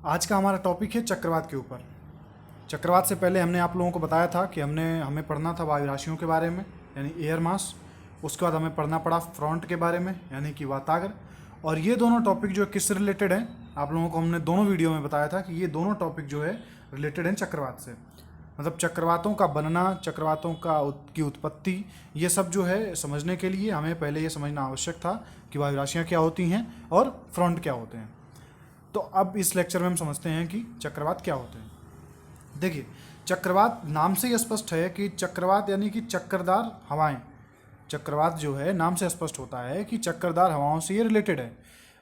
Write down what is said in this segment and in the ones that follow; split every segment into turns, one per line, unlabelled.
आज का हमारा टॉपिक है चक्रवात के ऊपर। चक्रवात से पहले हमने आप लोगों को बताया था कि हमें पढ़ना था वायु राशियों के बारे में यानी एयर मास। उसके बाद हमें पढ़ना पड़ा फ्रंट के बारे में यानी कि वातागर। और ये दोनों टॉपिक जो है किससे रिलेटेड हैं, आप लोगों को हमने दोनों वीडियो में बताया था कि ये दोनों टॉपिक जो है रिलेटेड हैं चक्रवात से। मतलब चक्रवातों का बनना, चक्रवातों की उत्पत्ति, ये सब जो है समझने के लिए हमें पहले ये समझना आवश्यक था कि वायु राशियाँ क्या होती हैं और फ्रंट क्या होते हैं। तो अब इस लेक्चर में हम समझते हैं कि चक्रवात क्या होते हैं। देखिए, चक्रवात नाम से ही स्पष्ट है कि चक्रवात यानी कि चक्करदार हवाएं। चक्रवात जो है नाम से स्पष्ट होता है कि चक्करदार हवाओं से ये रिलेटेड है।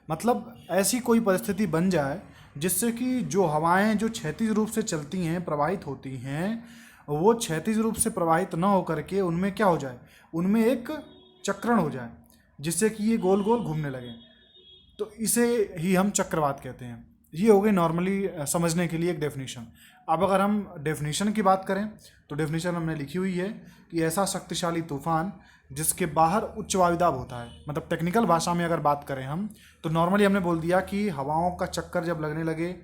मतलब ऐसी कोई परिस्थिति बन जाए जिससे कि जो हवाएं जो क्षैतिज रूप से चलती हैं, प्रवाहित होती हैं, वो क्षैतिज रूप से प्रवाहित न होकर के उनमें क्या हो जाए, उनमें एक चक्रण हो जाए जिससे कि ये गोल गोल घूमने लगे। तो इसे ही हम चक्रवात कहते हैं। ये हो गई नॉर्मली समझने के लिए एक डेफिनेशन। अब अगर हम डेफिनेशन की बात करें तो डेफिनेशन हमने लिखी हुई है कि ऐसा शक्तिशाली तूफान जिसके बाहर उच्च वायुदाब होता है। मतलब टेक्निकल भाषा में अगर बात करें हम तो नॉर्मली हमने बोल दिया कि हवाओं का चक्कर जब लगने लगे,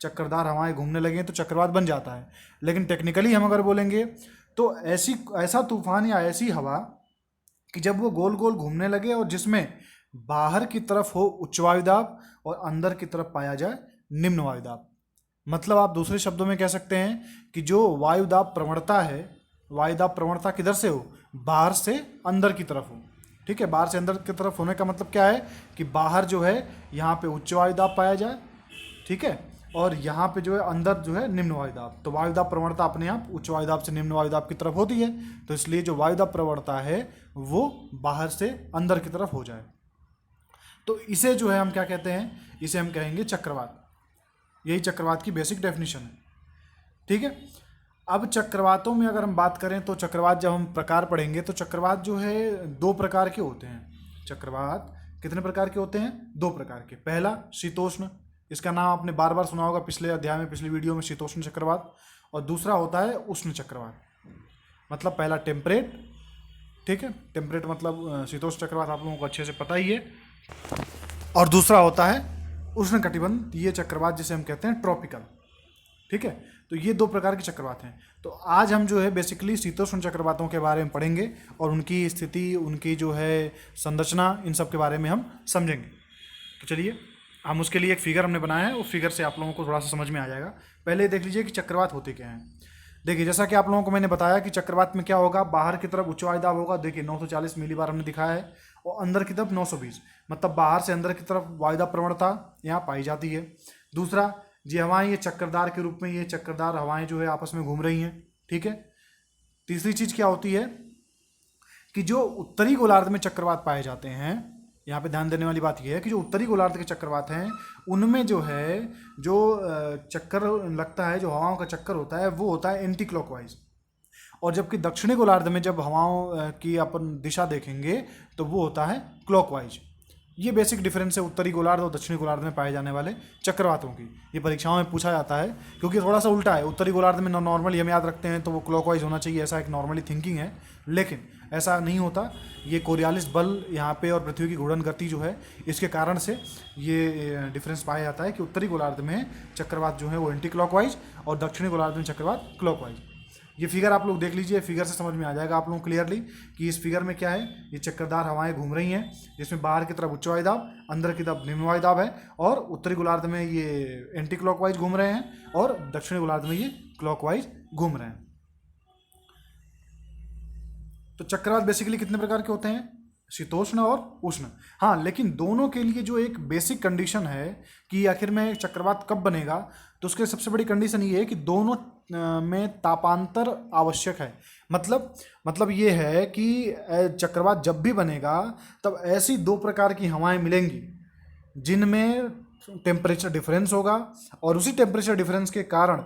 चक्करदार हवाएं घूमने लगे तो चक्रवात बन जाता है। लेकिन टेक्निकली हम अगर बोलेंगे तो ऐसा तूफान या ऐसी हवा कि जब वो गोल गोल घूमने लगे और जिसमें बाहर की तरफ हो उच्च वायुदाब और अंदर की तरफ पाया जाए निम्न वायुदाब। मतलब आप दूसरे शब्दों में कह सकते हैं कि जो वायुदाब प्रवणता है, वायुदाब प्रवणता किधर से हो, बाहर से अंदर की तरफ हो। ठीक है, बाहर से अंदर की तरफ होने का मतलब क्या है कि बाहर जो है यहाँ पे उच्च वायुदाब पाया जाए, ठीक है, और यहाँ पे जो है अंदर जो है निम्न वायुदाब। तो वायुदाब प्रवणता अपने आप उच्च वायुदाब से निम्न वायुदाब की तरफ होती है, तो इसलिए जो वायुदाब प्रवणता है वो बाहर से अंदर की तरफ हो जाए। तो इसे जो है हम क्या कहते हैं, इसे हम कहेंगे चक्रवात। यही चक्रवात की बेसिक डेफिनेशन है। ठीक है, अब चक्रवातों में अगर हम बात करें तो चक्रवात जब हम प्रकार पढ़ेंगे तो चक्रवात जो है दो प्रकार के होते हैं। चक्रवात कितने प्रकार के होते हैं? दो प्रकार के। पहला शीतोष्ण, इसका नाम आपने बार बार सुना होगा पिछले अध्याय में, पिछली वीडियो में, शीतोष्ण चक्रवात। और दूसरा होता है उष्ण चक्रवात। मतलब पहला टेम्परेट, ठीक है, टेम्परेट मतलब शीतोष्ण चक्रवात आप लोगों को अच्छे से पता ही है। और दूसरा होता है उष्ण कटिबंध, ये चक्रवात जिसे हम कहते हैं ट्रॉपिकल। ठीक है, तो ये दो प्रकार के चक्रवात हैं। तो आज हम जो है बेसिकली शीतोष्ण चक्रवातों के बारे में पढ़ेंगे और उनकी स्थिति, उनकी जो है संरचना, इन सब के बारे में हम समझेंगे। तो चलिए, हम उसके लिए एक फिगर हमने बनाया है, उस फिगर से आप लोगों को थोड़ा सा समझ में आ जाएगा। पहले देख लीजिए कि चक्रवात होते क्या हैं। देखिए, जैसा कि आप लोगों को मैंने बताया कि चक्रवात में क्या होगा, बाहर की तरफ उच्च वायुदाब होगा। देखिए 940 मिलीबार हमने दिखाया है, और अंदर की तरफ 920, मतलब बाहर से अंदर की तरफ वायुदाब प्रवणता यहाँ पाई जाती है। दूसरा, ये हवाएं ये चक्करदार के रूप में, ये चक्करदार हवाएं जो है आपस में घूम रही हैं। ठीक है। तीसरी चीज़ क्या होती है कि जो उत्तरी गोलार्ध में चक्रवात पाए जाते हैं, यहाँ पे ध्यान देने वाली बात यह है कि जो उत्तरी गोलार्ध के चक्रवात हैं उनमें जो है जो चक्कर लगता है, जो हवाओं का चक्कर होता है वो होता है एंटी क्लॉकवाइज। और जबकि दक्षिणी गोलार्ध में जब हवाओं की अपन दिशा देखेंगे तो वो होता है क्लॉकवाइज। ये बेसिक डिफरेंस है उत्तरी गोलार्ध और दक्षिणी गोलार्ध में पाए जाने वाले चक्रवातों की। ये परीक्षाओं में पूछा जाता है क्योंकि थोड़ा सा उल्टा है। उत्तरी गोलार्ध में नॉर्मली हम याद रखते हैं तो वो क्लॉकवाइज होना चाहिए, ऐसा एक नॉर्मली थिंकिंग है, लेकिन ऐसा नहीं होता। ये कोरियालिस बल यहाँ पे और पृथ्वी की घूर्णन गति जो है, इसके कारण से ये डिफरेंस पाया जाता है कि उत्तरी गोलार्ध में चक्रवात जो है वो एंटी क्लॉकवाइज और दक्षिणी गोलार्ध में चक्रवात क्लॉकवाइज। ये फिगर आप लोग देख लीजिए, फिगर से समझ में आ जाएगा आप लोगों को क्लियरली कि इस फिगर में क्या है। ये चक्करदार हवाएं घूम रही हैं जिसमें बाहर की तरफ उच्च वायुदाब, अंदर की तरफ निम्न वायुदाब है, और उत्तरी गोलार्ध में ये एंटी क्लॉकवाइज घूम रहे हैं और दक्षिणी गोलार्ध में ये क्लॉकवाइज घूम रहे हैं। तो चक्रवात बेसिकली कितने प्रकार के होते हैं? शीतोष्ण और उष्ण। हाँ, लेकिन दोनों के लिए जो एक बेसिक कंडीशन है कि आखिर में चक्रवात कब बनेगा, तो उसके सबसे बड़ी कंडीशन ये है कि दोनों में तापांतर आवश्यक है। मतलब ये है कि चक्रवात जब भी बनेगा तब ऐसी दो प्रकार की हवाएं मिलेंगी जिनमें टेम्परेचर डिफरेंस होगा, और उसी टेम्परेचर डिफरेंस के कारण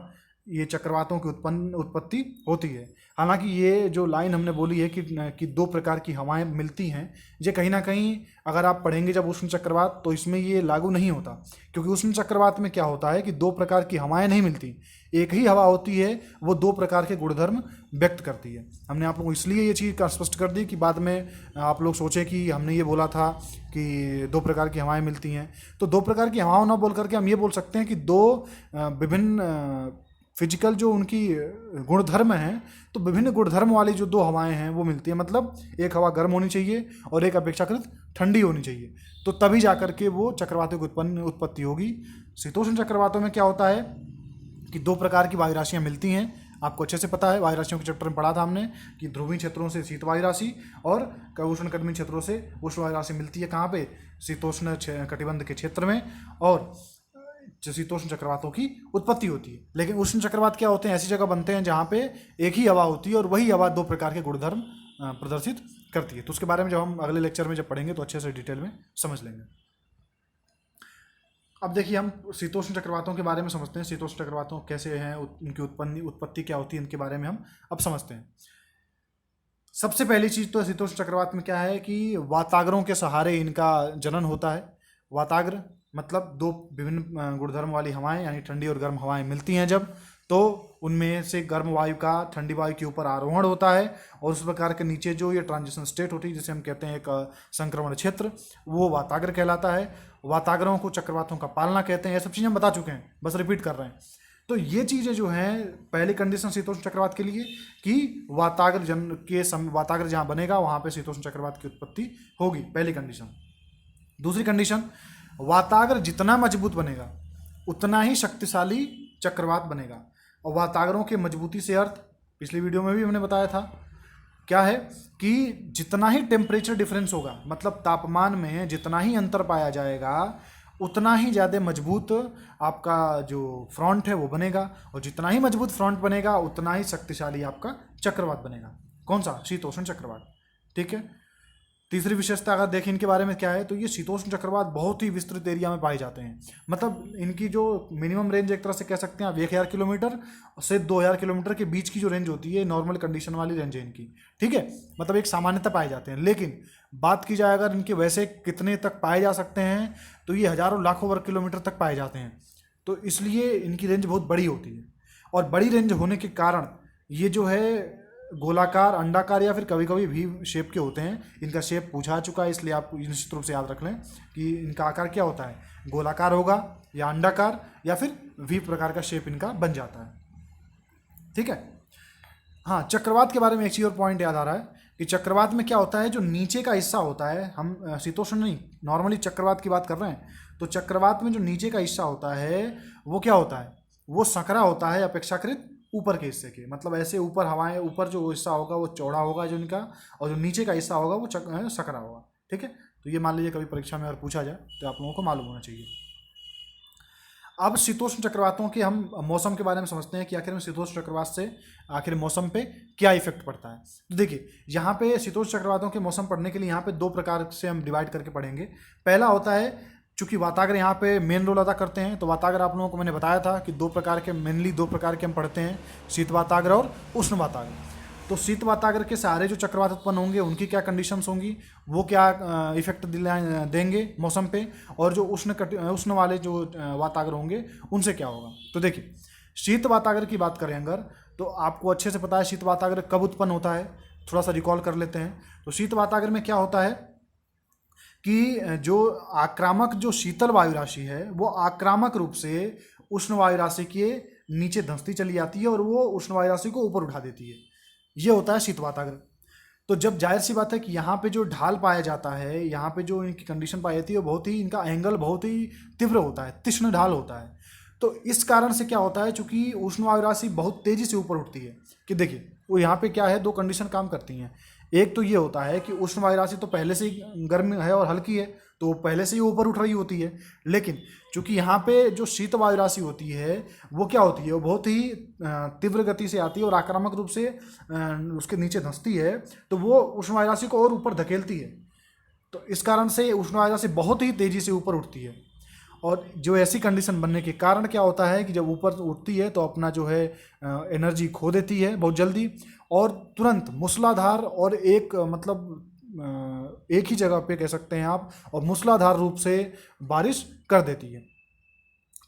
ये चक्रवातों की उत्पत्ति होती है। हालांकि ये जो लाइन हमने बोली है कि दो प्रकार की हवाएं मिलती हैं, ये कहीं ना कहीं अगर आप पढ़ेंगे जब उष्ण चक्रवात तो इसमें ये लागू नहीं होता, क्योंकि उष्ण चक्रवात में क्या होता है कि दो प्रकार की हवाएं नहीं मिलती, एक ही हवा होती है, वो दो प्रकार के गुणधर्म व्यक्त करती है। हमने आप लोगों को इसलिए ये चीज़ स्पष्ट कर दी कि बाद में आप लोग सोचें कि हमने ये बोला था कि दो प्रकार की हवाएं मिलती हैं। तो दो प्रकार की हवाओं ना बोल करके हम ये बोल सकते हैं कि दो विभिन्न फिजिकल जो उनकी गुणधर्म हैं, तो विभिन्न गुणधर्म वाली जो दो हवाएं हैं वो मिलती है। मतलब एक हवा गर्म होनी चाहिए और एक अपेक्षाकृत ठंडी होनी चाहिए, तो तभी जाकर के वो चक्रवातों की उत्पत्ति होगी। शीतोष्ण चक्रवातों में क्या होता है कि दो प्रकार की वायु राशियाँ मिलती हैं। आपको अच्छे से पता है, वायु राशियों के चैप्टर में पढ़ा था हमने कि ध्रुवीय क्षेत्रों से शीत वायु राशि और उष्ण कटिबंधीय क्षेत्रों से उष्ण वायु राशि मिलती है। कहाँ पे? शीतोष्ण कटिबंध के क्षेत्र में, और शीतोष्ण चक्रवातों की उत्पत्ति होती है। लेकिन उष्ण चक्रवात क्या होते हैं? ऐसी जगह बनते हैं जहाँ पे एक ही हवा होती है और वही हवा दो प्रकार के गुणधर्म प्रदर्शित करती है। तो उसके बारे में जब हम अगले लेक्चर में जब पढ़ेंगे तो अच्छे से डिटेल में समझ लेंगे। अब देखिए, हम शीतोष्ण चक्रवातों के बारे में समझते हैं। शीतोष्ण चक्रवातों कैसे हैं, उनकी उत्पत्ति क्या होती है, इनके बारे में हम अब समझते हैं। सबसे पहली चीज़ तो शीतोष्ण चक्रवात में क्या है कि वाताग्रों के सहारे इनका जनन होता है। वाताग्र मतलब दो विभिन्न गुणधर्म वाली हवाएं यानी ठंडी और गर्म हवाएं मिलती हैं जब, तो उनमें से गर्म वायु का ठंडी वायु के ऊपर आरोहण होता है और उस प्रकार के नीचे जो ये ट्रांजिशन स्टेट होती है, जिसे हम कहते हैं एक संक्रमण क्षेत्र, वो वाताग्र कहलाता है। वाताग्रों को चक्रवातों का पालना कहते हैं। ये सब चीज़ें हम बता चुके हैं, बस रिपीट कर रहे हैं। तो ये चीज़ें जो हैं, पहली कंडीशन शीतोष्ण चक्रवात के लिए कि वाताग्र जहाँ बनेगा वहाँ पे शीतोष्ण चक्रवात की उत्पत्ति होगी, पहली कंडीशन। दूसरी कंडीशन, वाताग्र जितना मजबूत बनेगा उतना ही शक्तिशाली चक्रवात बनेगा। और वाताग्रों के मजबूती से अर्थ पिछली वीडियो में भी हमने बताया था, क्या है कि जितना ही टेम्परेचर डिफरेंस होगा, मतलब तापमान में जितना ही अंतर पाया जाएगा उतना ही ज़्यादा मजबूत आपका जो फ्रंट है वो बनेगा, और जितना ही मजबूत फ्रंट बनेगा उतना ही शक्तिशाली आपका चक्रवात बनेगा। कौन सा? शीतोष्ण चक्रवात। ठीक है। तीसरी विशेषता अगर देखें इनके बारे में क्या है, तो ये शीतोष्ण चक्रवात बहुत ही विस्तृत एरिया में पाए जाते हैं। मतलब इनकी जो मिनिमम रेंज एक तरह से कह सकते हैं आप 1000 किलोमीटर से 2000 किलोमीटर के बीच की जो रेंज होती है, नॉर्मल कंडीशन वाली रेंज है इनकी। ठीक है, मतलब एक सामान्यतः पाए जाते हैं। लेकिन बात की जाए अगर इनके वैसे कितने तक पाए जा सकते हैं, तो ये हज़ारों लाखों वर्ग किलोमीटर तक पाए जाते हैं। तो इसलिए इनकी रेंज बहुत बड़ी होती है, और बड़ी रेंज होने के कारण ये जो है गोलाकार, अंडाकार या फिर कभी कभी वी शेप के होते हैं। इनका शेप पूछा चुका है, इसलिए आप निश्चित रूप से याद रख लें कि इनका आकार क्या होता है, गोलाकार होगा या अंडाकार या फिर वी प्रकार का शेप इनका बन जाता है। ठीक है। हाँ, चक्रवात के बारे में एक चीज़ और पॉइंट याद आ रहा है कि चक्रवात में क्या होता है, जो नीचे का हिस्सा होता है, हम शीतोष्ण नहीं, नॉर्मली चक्रवात की बात कर रहे हैं, तो चक्रवात में जो नीचे का हिस्सा होता है वो क्या होता है, वो संकरा होता है अपेक्षाकृत ऊपर के हिस्से के। मतलब ऐसे ऊपर हवाएं, ऊपर जो हिस्सा होगा वो चौड़ा होगा जो इनका, और जो नीचे का हिस्सा होगा वो सकरा होगा। ठीक है। तो ये मान लीजिए कभी परीक्षा में अगर पूछा जाए तो आप लोगों को मालूम होना चाहिए। अब शीतोष्ण चक्रवातों के हम मौसम के बारे में समझते हैं कि आखिर में शीतोष्ण चक्रवात से आखिर मौसम पे क्या इफेक्ट पड़ता है। तो देखिए, यहाँ पे शीतोष्ण चक्रवातों के मौसम पढ़ने के लिए यहाँ पे दो प्रकार से हम डिवाइड करके पढ़ेंगे। पहला होता है, चूंकि वाताग्र यहाँ पे मेन रोल अदा करते हैं, तो वाताग्र आप लोगों को मैंने बताया था कि दो प्रकार के, मेनली दो प्रकार के हम पढ़ते हैं, शीत वाताग्र और उष्ण वाताग्र। तो शीत वाताग्र के सहारे जो चक्रवात उत्पन्न होंगे उनकी क्या कंडीशंस होंगी, वो क्या इफेक्ट देंगे मौसम पे, और जो उष्ण वाले जो वाताग्र होंगे उनसे क्या होगा। तो देखिए, शीत वाताग्र की बात करें अगर, तो आपको अच्छे से पता है शीत वाताग्र कब उत्पन्न होता है, थोड़ा सा रिकॉल कर लेते हैं। तो शीत वाताग्र में क्या होता है कि जो आक्रामक जो शीतल वायु राशि है वो आक्रामक रूप से उष्ण वायु राशि के नीचे धंसती चली जाती है और वो उष्ण वायु राशि को ऊपर उठा देती है। ये होता है शीत वाताग्र। तो जब जाहिर सी बात है कि यहाँ पे जो ढाल पाया जाता है, यहाँ पे जो इनकी कंडीशन पाई जाती है, बहुत ही इनका एंगल बहुत ही तीव्र होता है, तीक्ष्ण ढाल होता है। तो इस कारण से क्या होता है, चूंकि उष्ण वायु राशि बहुत तेजी से ऊपर उठती है, कि देखिए वो यहाँ पे क्या है, दो कंडीशन काम करती हैं। एक तो ये होता है कि उष्ण वायु राशि तो पहले से ही गर्म है और हल्की है, तो पहले से ही ऊपर उठ रही होती है। लेकिन चूंकि यहाँ पे जो शीत वायु राशि होती है वो क्या होती है, वो बहुत ही तीव्र गति से आती है और आक्रामक रूप से उसके नीचे धंसती है, तो वो उष्ण वायु राशि को और ऊपर धकेलती है। तो इस कारण से उष्ण वायु राशि बहुत ही तेजी से ऊपर उठती है। और जो ऐसी कंडीशन बनने के कारण क्या होता है कि जब ऊपर उठती है तो अपना जो है एनर्जी खो देती है बहुत जल्दी, और तुरंत मूसलाधार और एक एक ही जगह पे कह सकते हैं आप, और मूसलाधार रूप से बारिश कर देती है।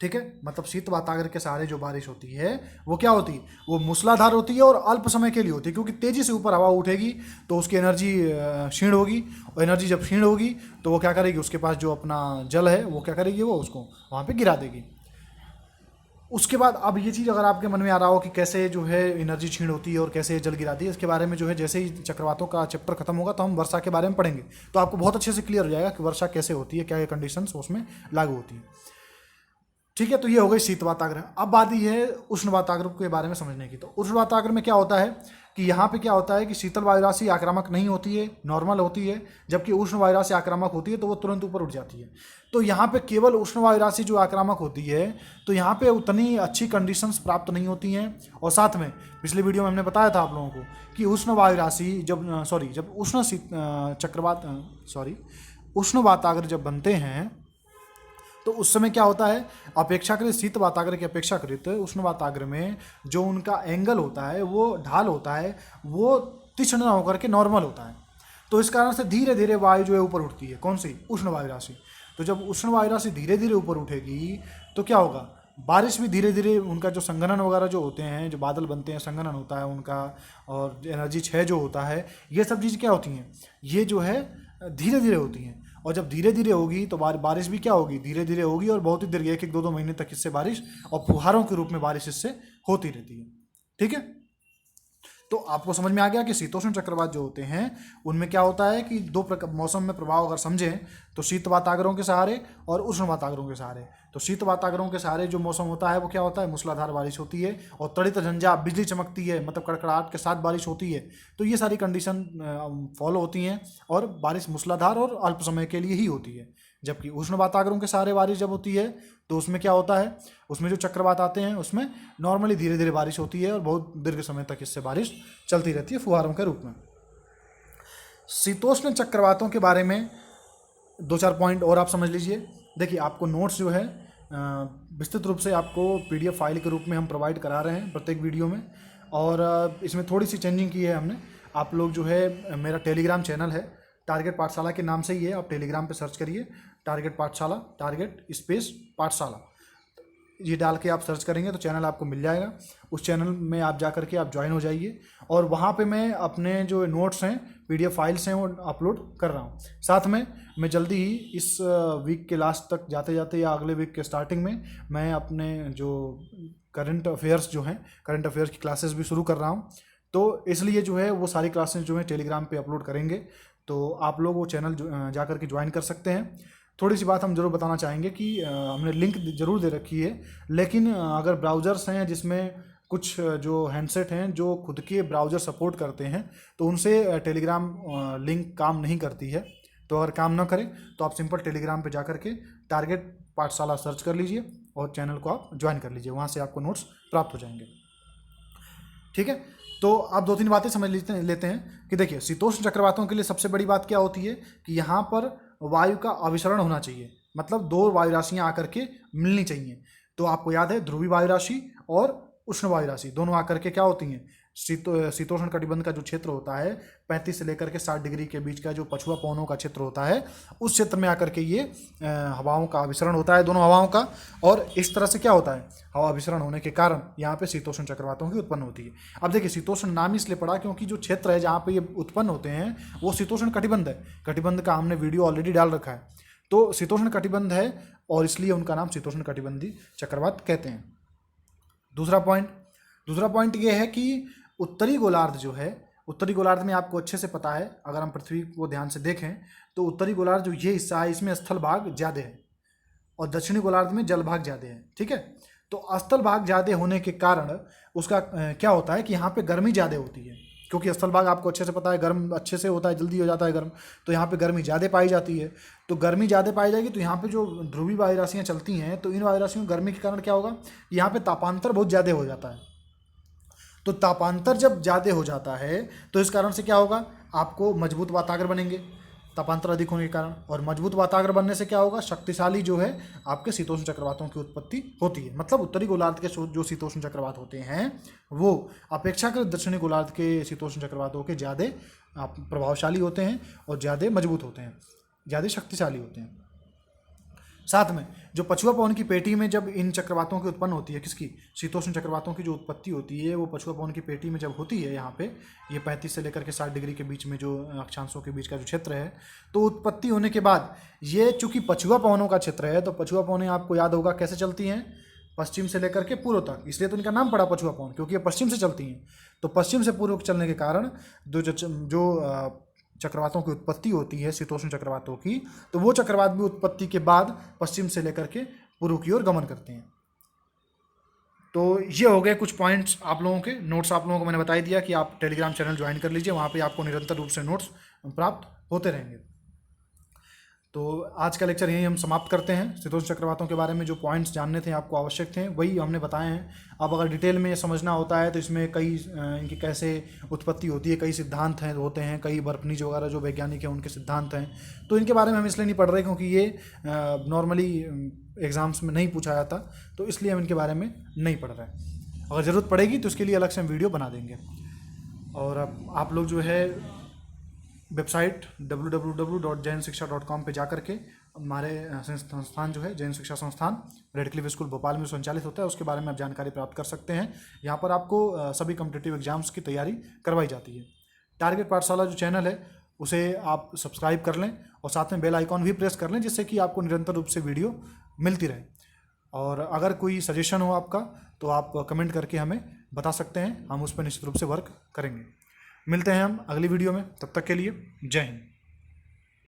ठीक है, मतलब शीत वातागर के सहारे जो बारिश होती है वो क्या होती है, वो मूसलाधार होती है और अल्प समय के लिए होती है, क्योंकि तेज़ी से ऊपर हवा उठेगी तो उसकी एनर्जी क्षीण होगी, और एनर्जी जब क्षीण होगी तो वो क्या करेगी, उसके पास जो अपना जल है वो क्या करेगी, वो उसको वहाँ पे गिरा देगी। उसके बाद अब ये चीज़ अगर आपके मन में आ रहा हो कि कैसे जो है एनर्जी क्षीण होती है और कैसे जल गिराती है, इसके बारे में जो है जैसे ही चक्रवातों का चैप्टर खत्म होगा तो हम वर्षा के बारे में पढ़ेंगे, तो आपको बहुत अच्छे से क्लियर हो जाएगा कि वर्षा कैसे होती है, क्या क्या कंडीशंस उसमें लागू होती है। ठीक है, तो ये हो गई शीत वाताग्र। अब बात ये है उष्ण वाताग्र के बारे में समझने की। तो उष्ण वाताग्र में क्या होता है कि यहाँ पे क्या होता है कि शीतल वायु राशि आक्रामक नहीं होती है, नॉर्मल होती है, जबकि उष्ण वायु राशि आक्रामक होती है तो वो तुरंत ऊपर उठ जाती है। तो यहाँ पे केवल उष्ण वायु राशि जो आक्रामक होती है तो यहाँ पे उतनी अच्छी कंडीशंस प्राप्त नहीं होती हैं। और साथ में पिछले वीडियो में हमने बताया था आप लोगों को कि उष्ण वायु राशि जब उष्ण वाताग्र जब बनते हैं तो उस समय क्या होता है, अपेक्षाकृत शीत वाताग्र के अपेक्षाकृत उष्ण वाताग्र में जो उनका एंगल होता है, वो ढाल होता है, वो तीक्ष्ण न होकर के नॉर्मल होता है। तो इस कारण से धीरे धीरे वायु जो है ऊपर उठती है। कौन सी? उष्ण वायु राशि। तो जब उष्ण वायु राशि धीरे धीरे ऊपर उठेगी तो क्या होगा, बारिश भी धीरे धीरे, उनका जो संघनन वगैरह जो होते हैं, जो बादल बनते हैं, संघनन होता है उनका, और एनर्जी क्षय जो होता है, ये सब चीज़ क्या होती हैं, ये जो है धीरे धीरे होती हैं। और जब धीरे धीरे होगी तो बारिश भी क्या होगी, धीरे धीरे होगी, और बहुत ही देर, एक एक दो दो महीने तक इससे बारिश और फुहारों के रूप में बारिश इससे होती रहती है। ठीक है, तो आपको समझ में आ गया कि शीतोष्ण चक्रवात जो होते हैं उनमें क्या होता है कि दो प्रकार मौसम में प्रभाव अगर समझें तो शीत वाताग्रों के सहारे और उष्ण वाताग्रों के सहारे। तो शीत वाताग्रों के सहारे जो मौसम होता है वो क्या होता है, मूसलाधार बारिश होती है और तड़ित झंझा, बिजली चमकती है, मतलब कड़कड़ाहट के साथ बारिश होती है। तो ये सारी कंडीशन फॉलो होती हैं और बारिश मूसलाधार और अल्प समय के लिए ही होती है। जबकि उष्ण वाताग्रों के सहारे बारिश जब होती है तो उसमें क्या होता है, उसमें जो चक्रवात आते हैं उसमें नॉर्मली धीरे धीरे बारिश होती है और बहुत दीर्घ समय तक इससे बारिश चलती रहती है फुहारों के रूप में। शीतोष्ण चक्रवातों के बारे में दो चार पॉइंट और आप समझ लीजिए। देखिए, आपको नोट्स जो है विस्तृत रूप से आपको PDF फाइल के रूप में हम प्रोवाइड करा रहे हैं प्रत्येक वीडियो में, और इसमें थोड़ी सी चेंजिंग की है हमने। आप लोग जो है, मेरा टेलीग्राम चैनल है, टारगेट पाठशाला के नाम से ही है, आप टेलीग्राम पे सर्च करिए टारगेट पाठशाला, टारगेट स्पेस पाठशाला, ये डाल के आप सर्च करेंगे तो चैनल आपको मिल जाएगा। उस चैनल में आप जा करके आप ज्वाइन हो जाइए, और वहाँ पे मैं अपने जो नोट्स हैं, PDF फाइल्स हैं, वो अपलोड कर रहा हूँ। साथ में मैं जल्दी ही इस वीक के लास्ट तक जाते जाते या अगले वीक के स्टार्टिंग में मैं अपने जो करंट अफेयर्स की क्लासेस भी शुरू कर रहा हूँ। तो इसलिए जो है वो सारी क्लासेस जो है टेलीग्राम पे अपलोड करेंगे, तो आप लोग वो चैनल जा कर के ज्वाइन कर सकते हैं। थोड़ी सी बात हम जरूर बताना चाहेंगे कि हमने लिंक जरूर दे रखी है, लेकिन अगर ब्राउज़र्स हैं जिसमें कुछ जो हैंडसेट हैं जो खुद के ब्राउज़र सपोर्ट करते हैं तो उनसे टेलीग्राम लिंक काम नहीं करती है। तो अगर काम ना करे तो आप सिंपल टेलीग्राम पे जा कर के टारगेट पाठशाला सर्च कर लीजिए और चैनल को आप ज्वाइन कर लीजिए, वहाँ से आपको नोट्स प्राप्त हो जाएंगे। ठीक है, तो आप दो तीन बातें समझ लेते हैं कि देखिए, शीतोष्ण चक्रवातों के लिए सबसे बड़ी बात क्या होती है कि यहाँ पर वायु का अभिसरण होना चाहिए, मतलब दो वायु राशियाँ आकर के मिलनी चाहिए। तो आपको याद है, ध्रुवीय वायु राशि और उष्ण वायु राशि दोनों आकर के क्या होती हैं, शीतोष्ण कटिबंध का जो क्षेत्र होता है 35 से लेकर के 60 डिग्री के बीच का जो पछुआ पवनों का क्षेत्र होता है, उस क्षेत्र में आकर के ये हवाओं का अभिसरण होता है, दोनों हवाओं का। और इस तरह से क्या होता है, हवा अभिसरण होने के कारण यहाँ पे शीतोष्ण चक्रवातों की उत्पन्न होती है। अब देखिए, शीतोष्ण नाम इसलिए पड़ा क्योंकि जो क्षेत्र है जहाँ पे ये उत्पन्न होते हैं वो शीतोष्ण कटिबंध है। कटिबंध का हमने वीडियो ऑलरेडी डाल रखा है, तो शीतोष्ण कटिबंध है और इसलिए उनका नाम शीतोष्ण कटिबंधी चक्रवात कहते हैं। दूसरा पॉइंट ये है कि उत्तरी गोलार्ध जो है, उत्तरी गोलार्ध में आपको अच्छे से पता है, अगर हम पृथ्वी को ध्यान से देखें तो उत्तरी गोलार्ध जो ये हिस्सा है इसमें स्थल भाग ज़्यादा है और दक्षिणी गोलार्ध में जल भाग ज़्यादा है। ठीक है, तो स्थल भाग ज़्यादा होने के कारण उसका क्या होता है कि यहाँ पे गर्मी ज़्यादा होती है, क्योंकि स्थल भाग आपको अच्छे से पता है गर्म अच्छे से होता है, जल्दी हो जाता है गर्म, तो यहाँ पे गर्मी ज़्यादा पाई जाती है। तो गर्मी ज़्यादा पाई जाएगी तो यहाँ पे जो ध्रुवीय वायु राशियाँ चलती हैं तो इन वायु राशियों में गर्मी के कारण क्या होगा, यहाँ पे तापांतर बहुत ज़्यादा हो जाता है। तो तापांतर जब ज़्यादा हो जाता है तो इस कारण से क्या होगा, आपको मजबूत वाताग्र बनेंगे, तापांतर अधिक होने के कारण। और मजबूत वातावरण बनने से क्या होगा, शक्तिशाली जो है आपके शीतोष्ण चक्रवातों की उत्पत्ति होती है। मतलब उत्तरी गोलार्ध के जो शीतोष्ण चक्रवात होते हैं वो अपेक्षाकृत दक्षिणी गोलार्ध के शीतोष्ण चक्रवातों के ज़्यादा प्रभावशाली होते हैं और ज़्यादा मजबूत होते हैं, ज़्यादा शक्तिशाली होते हैं। साथ में जो पछुआ पवन की पेटी में जब इन चक्रवातों की उत्पन्न होती है, किसकी, शीतोष्ण चक्रवातों की जो उत्पत्ति होती है, वो पछुआ पवन की पेटी में जब होती है, यहाँ पे ये 35 से लेकर के 60 डिग्री के बीच में जो अक्षांशों के बीच का जो क्षेत्र है, तो उत्पत्ति होने के बाद ये चूंकि पछुआ पवनों का क्षेत्र है, तो पछुआ पवनें आपको याद होगा कैसे चलती हैं, पश्चिम से लेकर के पूर्व तक, इसलिए तो इनका नाम पड़ा पछुआ पवन, क्योंकि ये पश्चिम से चलती हैं। तो पश्चिम से पूर्व चलने के कारण जो चक्रवातों की उत्पत्ति होती है शीतोष्ण चक्रवातों की, तो वो चक्रवात भी उत्पत्ति के बाद पश्चिम से लेकर के पूर्व की ओर गमन करते हैं। तो ये हो गए कुछ पॉइंट्स आप लोगों के, नोट्स आप लोगों को मैंने बता ही दिया कि आप टेलीग्राम चैनल ज्वाइन कर लीजिए, वहाँ पे आपको निरंतर रूप से नोट्स प्राप्त होते रहेंगे। तो आज का लेक्चर यहीं हम समाप्त करते हैं। शीतोष्ण चक्रवातों के बारे में जो पॉइंट्स जानने थे, आपको आवश्यक थे, वही हमने बताए हैं। अब अगर डिटेल में समझना होता है तो इसमें कई इनकी कैसे उत्पत्ति होती है, कई सिद्धांत हैं होते हैं, कई बर्फनीज वगैरह जो वैज्ञानिक हैं उनके सिद्धांत हैं, तो इनके बारे में हम इसलिए नहीं पढ़ रहे क्योंकि ये नॉर्मली एग्ज़ाम्स में नहीं पूछा जाता, तो इसलिए हम इनके बारे में नहीं पढ़ रहे। अगर ज़रूरत पड़ेगी तो उसके लिए अलग से हम वीडियो बना देंगे। और अब आप लोग जो है वेबसाइट www.jainशिक्षा.com पे जा करके हमारे संस्थान जो है जैन शिक्षा संस्थान रेड क्लिफ स्कूल भोपाल में संचालित होता है, उसके बारे में आप जानकारी प्राप्त कर सकते हैं। यहाँ पर आपको सभी कॉम्पिटिटिव एग्जाम्स की तैयारी करवाई जाती है। टारगेट पाठशाला जो चैनल है उसे आप सब्सक्राइब कर लें और साथ में बेल आइकॉन भी प्रेस कर लें, जिससे कि आपको निरंतर रूप से वीडियो मिलती रहे। और अगर कोई सजेशन हो आपका तो आप कमेंट करके हमें बता सकते हैं, हम उस पर निश्चित रूप से वर्क करेंगे। मिलते हैं हम अगली वीडियो में, तब तक के लिए जय हिंद।